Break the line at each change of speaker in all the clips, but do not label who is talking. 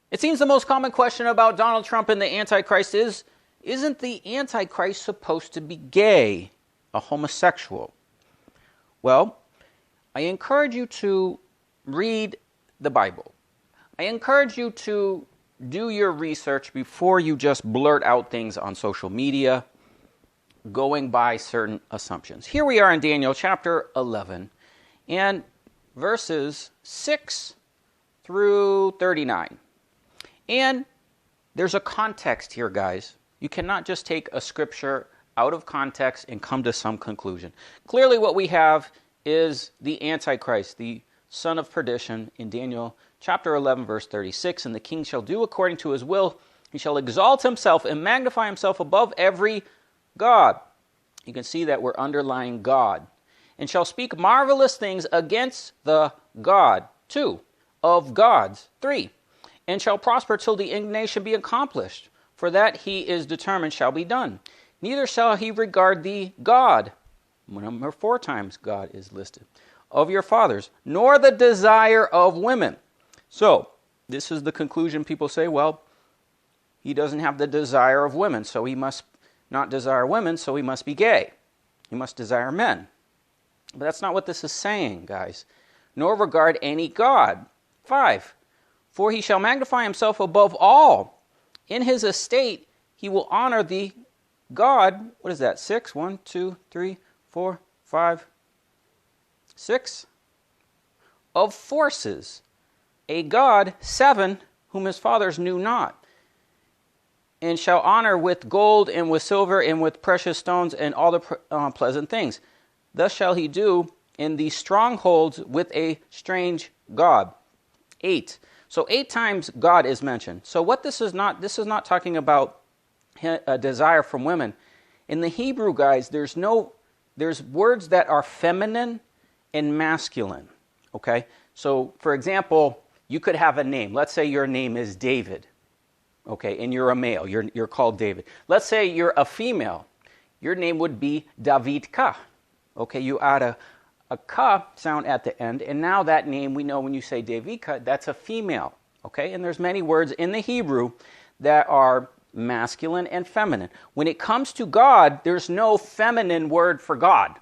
It seems the most common question about Donald Trump and the Antichrist is, isn't the Antichrist supposed to be gay, a homosexual? Well, I encourage you to read the Bible. I encourage you to do your research before you just blurt out things on social media, going by certain assumptions. Here we are in Daniel chapter 11, and verses 6 through 39. And there's a context here, guys. You cannot just take a scripture out of context and come to some conclusion. Clearly what we have is the Antichrist, the son of perdition, in Daniel chapter 11, verse 36. And the king shall do according to his will. He shall exalt himself and magnify himself above every god. You can see that we're underlying God. And shall speak marvelous things against the God. 2. Of gods. 3. And shall prosper till the indignation be accomplished. For that he is determined shall be done. Neither shall he regard the God. Number 4 times God is listed. Of your fathers. Nor the desire of women. So, this is the conclusion. People say, well, he doesn't have the desire of women, so he must not desire women, so he must be gay. He must desire men. But that's not what this is saying, guys. Nor regard any God. 5. For he shall magnify himself above all. In his estate he will honor the God. What is that? 6? 1, 2, 3, 4, 5, 6. Of forces. A God. 7. Whom his fathers knew not. And shall honor with gold and with silver and with precious stones and all the pleasant things. Thus shall he do in the strongholds with a strange God. 8. So 8 times God is mentioned. So what this is not talking about a desire from women. In the Hebrew, guys, there's words that are feminine and masculine. Okay? So, for example, you could have a name. Let's say your name is David. Okay, and you're a male. You're called David. Let's say you're a female. Your name would be Davidka. Okay, you add a ka sound at the end, and now that name, we know when you say Davidka, that's a female. Okay, and there's many words in the Hebrew that are masculine and feminine. When it comes to God, there's no feminine word for God.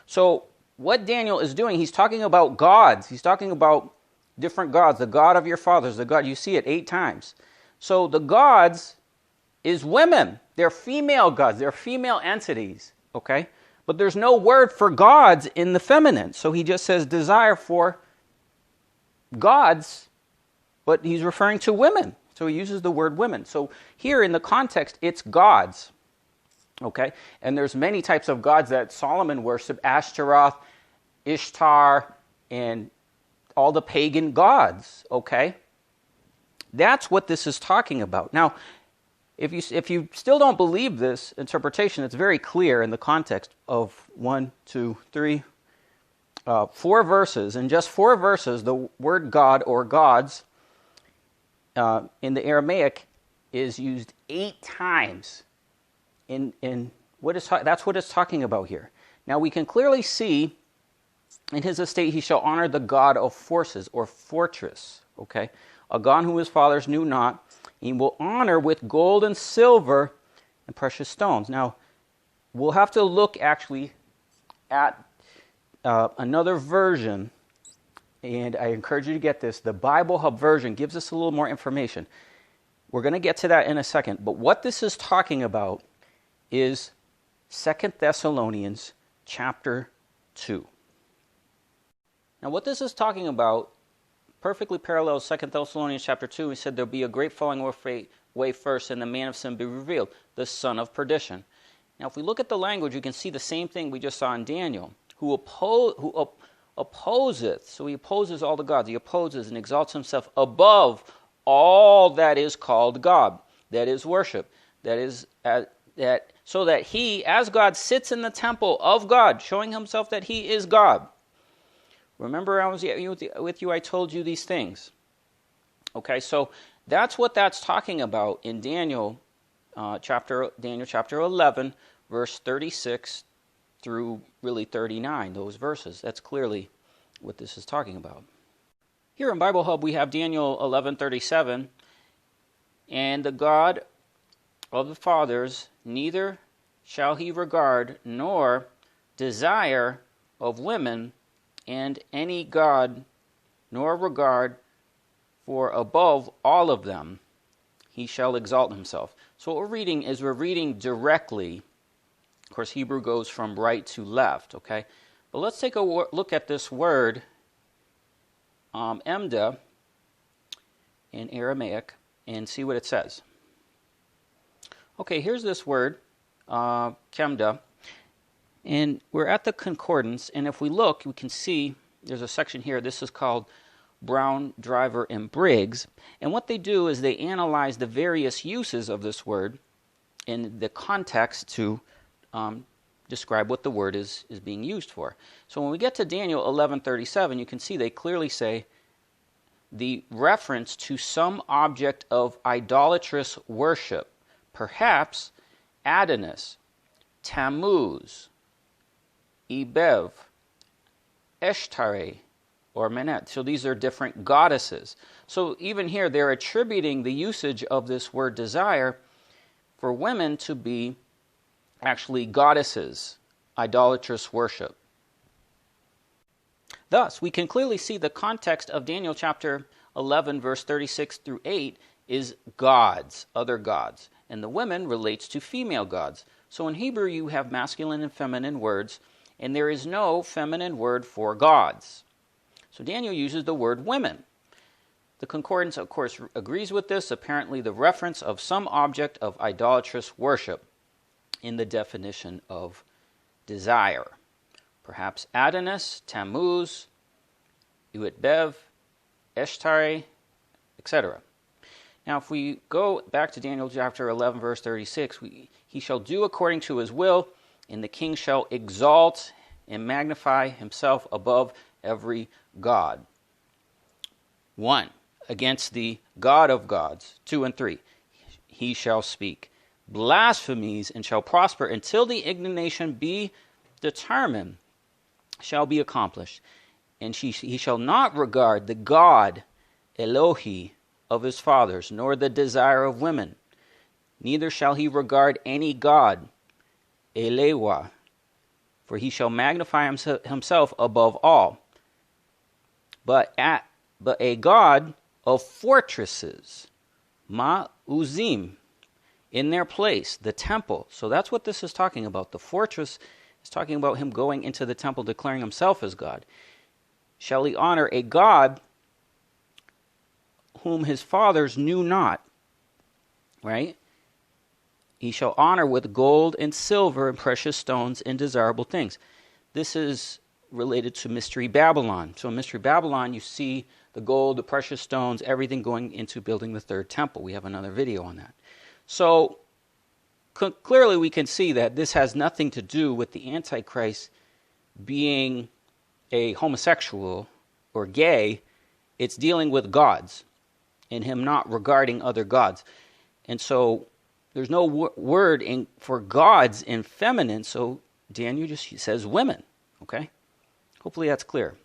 So what Daniel is doing, he's talking about gods. He's talking about different gods. The God of your fathers, the God, you see it 8 times. So the gods is women. They're female gods. They're female entities. Okay? But there's no word for gods in the feminine. So he just says desire for gods, but he's referring to women. So he uses the word women. So here in the context, it's gods. Okay? And there's many types of gods that Solomon worshiped. Ashtaroth, Ishtar, and all the pagan gods. Okay? That's what this is talking about. Now, if you still don't believe this interpretation, it's very clear in the context of 1, 2, 3, 4 verses. In just 4 verses, the word God or gods in the Aramaic is used 8 times. That's what it's talking about here. Now we can clearly see in his estate he shall honor the God of forces or fortress. Okay. A God whom his fathers knew not, he will honor with gold and silver and precious stones. Now, we'll have to look actually at another version, and I encourage you to get this. The Bible Hub version gives us a little more information. We're going to get to that in a second, but what this is talking about is 2 Thessalonians chapter 2. Now, what this is talking about perfectly parallels 2 Thessalonians chapter 2. He said there'll be a great falling away first, and the man of sin be revealed, the son of perdition. Now, if we look at the language, you can see the same thing we just saw in Daniel, who opposeth. So he opposes all the gods. He opposes and exalts himself above all that is called God, that is worship, that is so that he, as God, sits in the temple of God, showing himself that he is God. Remember, I was with you, I told you these things. Okay, so that's what that's talking about in Daniel chapter 11, verse 36 through really 39, those verses. That's clearly what this is talking about. Here in Bible Hub we have Daniel 11:37, and the God of the fathers, neither shall he regard nor desire of women, and any god nor regard, for above all of them he shall exalt himself. So what we're reading is we're reading directly. Of course, Hebrew goes from right to left, okay? But let's take a look at this word, emda, in Aramaic, and see what it says. Okay, here's this word, kemda, and we're at the concordance, and if we look, we can see there's a section here. This is called Brown, Driver, and Briggs, and what they do is they analyze the various uses of this word in the context to describe what the word is being used for. So when we get to Daniel 11:37, you can see they clearly say the reference to some object of idolatrous worship, perhaps Adonis, Tammuz, Ew Bev, Astarte, or Meinh. So these are different goddesses. So even here they're attributing the usage of this word desire for women to be actually goddesses, idolatrous worship. Thus, we can clearly see the context of Daniel chapter 11, verse 36 through 8 is gods, other gods. And the women relates to female gods. So in Hebrew you have masculine and feminine words, and there is no feminine word for gods. So Daniel uses the word women. The concordance, of course, agrees with this. Apparently the reference of some object of idolatrous worship in the definition of desire. Perhaps Adonis, Tammuz, Ew Bev, Astarte, etc. Now if we go back to Daniel chapter 11, verse 36, he shall do according to his will, and the king shall exalt and magnify himself above every god. 1. Against the God of gods. 2 and 3. He shall speak blasphemies and shall prosper until the indignation be determined, shall be accomplished. And he shall not regard the God Elohi of his fathers, nor the desire of women. Neither shall he regard any God Elewa, for he shall magnify himself above all. But a God of fortresses, ma'uzim, in their place, the temple. So that's what this is talking about. The fortress is talking about him going into the temple, declaring himself as God. Shall he honor a God whom his fathers knew not, right? He shall honor with gold and silver and precious stones and desirable things. This is related to Mystery Babylon. So in Mystery Babylon, you see the gold, the precious stones, everything going into building the third temple. We have another video on that. So clearly we can see that this has nothing to do with the Antichrist being a homosexual or gay. It's dealing with gods and him not regarding other gods. And so there's no word for gods in feminine, so Daniel just says women, okay? Hopefully that's clear.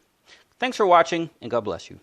Thanks for watching, and God bless you.